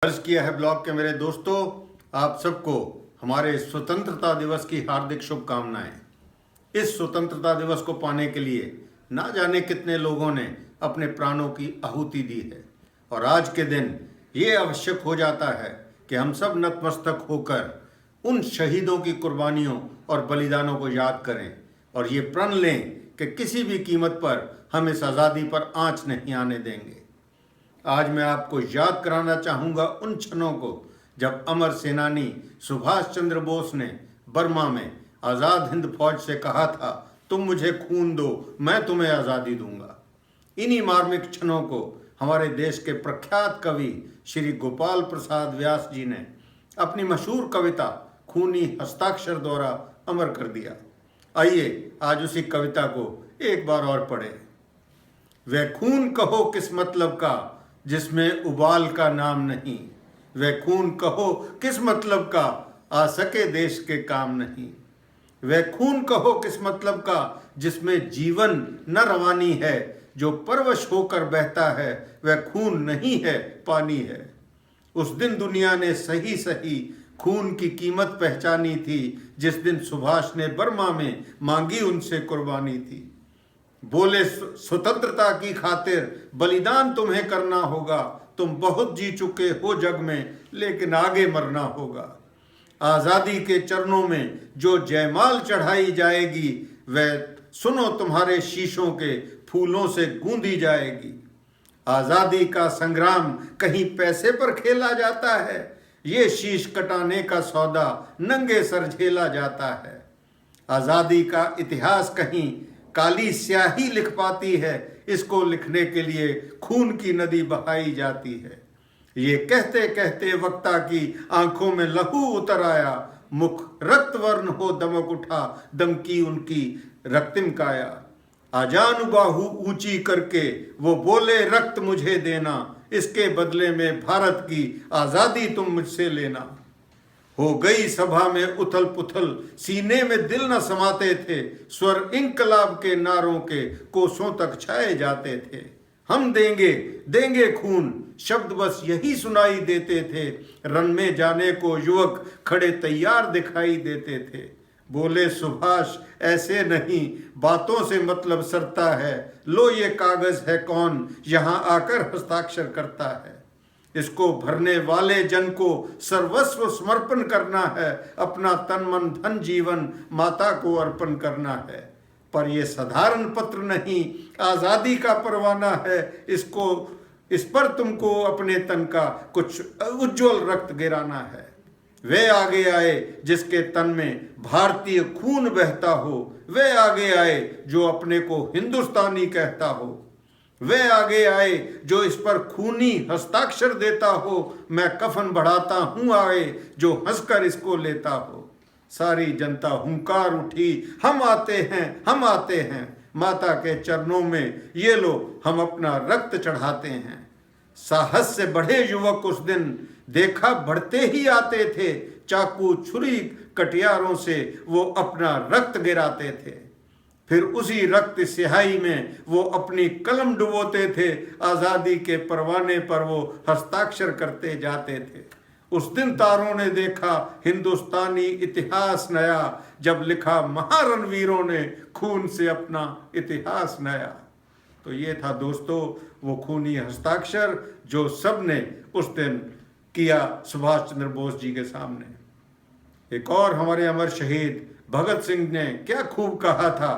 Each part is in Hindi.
अर्ज किया है ब्लॉग के मेरे दोस्तों, आप सबको हमारे स्वतंत्रता दिवस की हार्दिक शुभकामनाएं। इस स्वतंत्रता दिवस को पाने के लिए ना जाने कितने लोगों ने अपने प्राणों की आहुति दी है और आज के दिन ये आवश्यक हो जाता है कि हम सब नतमस्तक होकर उन शहीदों की कुर्बानियों और बलिदानों को याद करें और ये प्रण लें कि किसी भी कीमत पर हम इस आज़ादी पर आंच नहीं आने देंगे। आज मैं आपको याद कराना चाहूँगा उन क्षणों को जब अमर सेनानी सुभाष चंद्र बोस ने बर्मा में आज़ाद हिंद फौज से कहा था, तुम मुझे खून दो, मैं तुम्हें आज़ादी दूंगा। इन्हीं मार्मिक क्षणों को हमारे देश के प्रख्यात कवि श्री गोपाल प्रसाद व्यास जी ने अपनी मशहूर कविता खूनी हस्ताक्षर द्वारा अमर कर दिया। आइए आज उसी कविता को एक बार और पढ़ें। वह खून कहो किस मतलब का जिसमें उबाल का नाम नहीं, वह खून कहो किस मतलब का आ सके देश के काम नहीं, वह खून कहो किस मतलब का जिसमें जीवन न रवानी है, जो परवश होकर बहता है वह खून नहीं है पानी है। उस दिन दुनिया ने सही सही खून की कीमत पहचानी थी जिस दिन सुभाष ने बर्मा में मांगी उनसे कुर्बानी थी। बोले स्वतंत्रता की खातिर बलिदान तुम्हें करना होगा, तुम बहुत जी चुके हो जग में लेकिन आगे मरना होगा। आज़ादी के चरणों में जो जयमाल चढ़ाई जाएगी वह सुनो तुम्हारे शीशों के फूलों से गूंदी जाएगी। आज़ादी का संग्राम कहीं पैसे पर खेला जाता है, ये शीश कटाने का सौदा नंगे सर झेला जाता है। आज़ादी का इतिहास कहीं काली स्याही लिख पाती है, इसको लिखने के लिए खून की नदी बहाई जाती है। ये कहते कहते वक्ता की आंखों में लहू उतर आया, मुख रक्त वर्ण हो दमक उठा दम की उनकी रक्तिम काया। आजानु बाहु ऊंची करके वो बोले रक्त मुझे देना, इसके बदले में भारत की आज़ादी तुम मुझसे लेना। हो गई सभा में उथल पुथल, सीने में दिल न समाते थे, स्वर इंकलाब के नारों के कोसों तक छाए जाते थे। हम देंगे देंगे खून शब्द बस यही सुनाई देते थे, रन में जाने को युवक खड़े तैयार दिखाई देते थे। बोले सुभाष ऐसे नहीं, बातों से मतलब सरता है, लो ये कागज है कौन यहाँ आकर हस्ताक्षर करता है। इसको भरने वाले जन को सर्वस्व समर्पण करना है, अपना तन मन धन जीवन माता को अर्पण करना है। पर यह साधारण पत्र नहीं, आज़ादी का परवाना है, इस पर तुमको अपने तन का कुछ उज्जवल रक्त गिराना है। वे आगे आए जिसके तन में भारतीय खून बहता हो, वे आगे आए जो अपने को हिंदुस्तानी कहता हो, वे आगे आए जो इस पर खूनी हस्ताक्षर देता हो, मैं कफन बढ़ाता हूँ आए जो हंसकर इसको लेता हो। सारी जनता हुंकार उठी, हम आते हैं हम आते हैं, माता के चरणों में ये लो हम अपना रक्त चढ़ाते हैं। साहस से बढ़े युवक उस दिन देखा बढ़ते ही आते थे, चाकू छुरी कटियारों से वो अपना रक्त गिराते थे। फिर उसी रक्त स्याही में वो अपनी कलम डुबोते थे, आज़ादी के परवाने पर वो हस्ताक्षर करते जाते थे। उस दिन तारों ने देखा हिंदुस्तानी इतिहास नया, जब लिखा महारणवीरों ने खून से अपना इतिहास नया। तो ये था दोस्तों वो खूनी हस्ताक्षर जो सब ने उस दिन किया सुभाष चंद्र बोस जी के सामने। एक और हमारे अमर शहीद भगत सिंह ने क्या खूब कहा था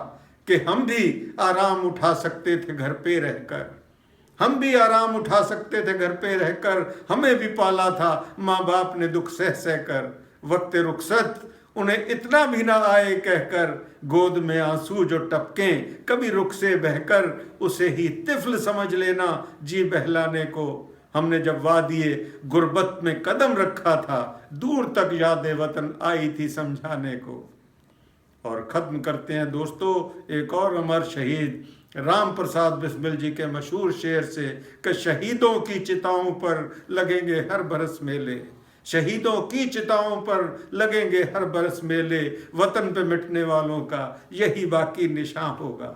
कि हम भी आराम उठा सकते थे घर पे रहकर, हम भी आराम उठा सकते थे घर पे रहकर, हमें भी पाला था माँ बाप ने दुख सह सह कर। वक्त रुखसत उन्हें इतना भी ना आए कहकर, गोद में आंसू जो टपकें कभी रुख से बहकर, उसे ही तिफल समझ लेना जी बहलाने को। हमने जब वादिये गुर्बत में कदम रखा था, दूर तक यादें वतन आई थी समझाने को। और ख़त्म करते हैं दोस्तों एक और अमर शहीद राम प्रसाद बिस्मिल जी के मशहूर शेर से कि शहीदों की चिताओं पर लगेंगे हर बरस मेले, शहीदों की चिताओं पर लगेंगे हर बरस मेले, वतन पे मिटने वालों का यही बाकी निशान होगा।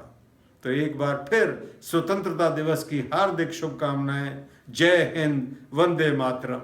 तो एक बार फिर स्वतंत्रता दिवस की हार्दिक शुभकामनाएं। जय हिंद, वंदे मातरम।